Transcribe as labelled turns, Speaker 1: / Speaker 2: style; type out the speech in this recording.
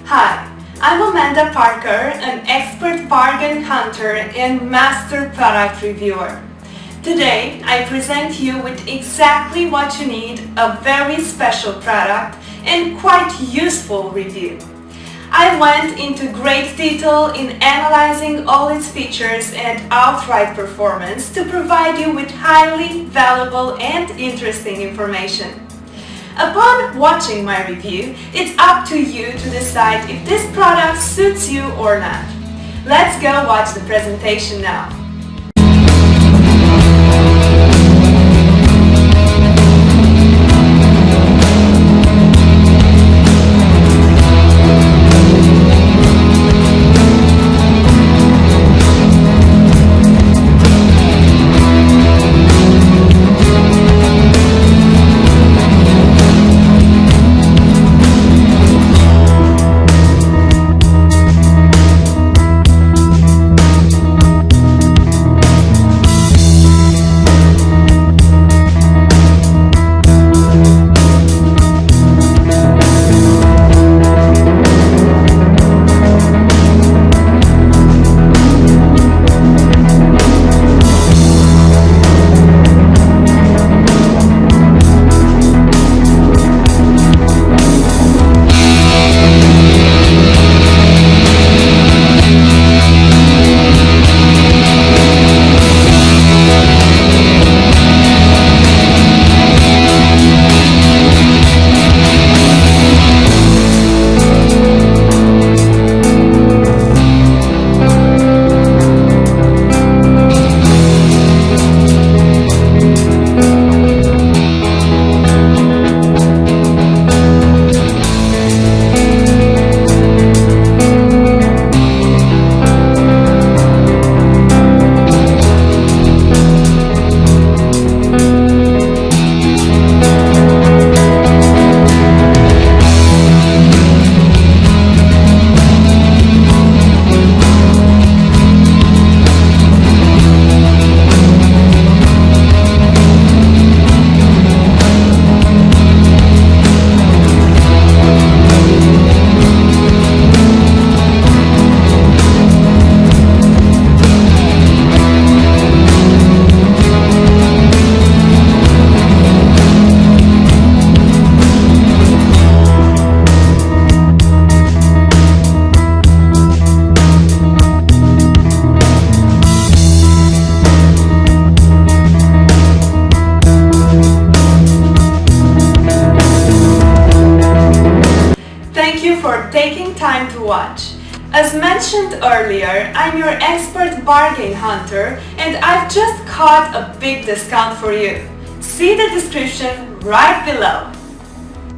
Speaker 1: Hi, I'm Amanda Parker, an expert bargain hunter and master product reviewer. Today, I present you with exactly what you need, a very special product and quite useful review. I went into great detail in analyzing all its features and outright performance to provide you with highly valuable and interesting information. Upon watching my review, it's up to you to decide if this product suits you or not. Let's go watch the presentation now. Thank you for taking time to watch. As mentioned earlier, I'm your expert bargain hunter and I've just caught a big discount for you. See the description right below.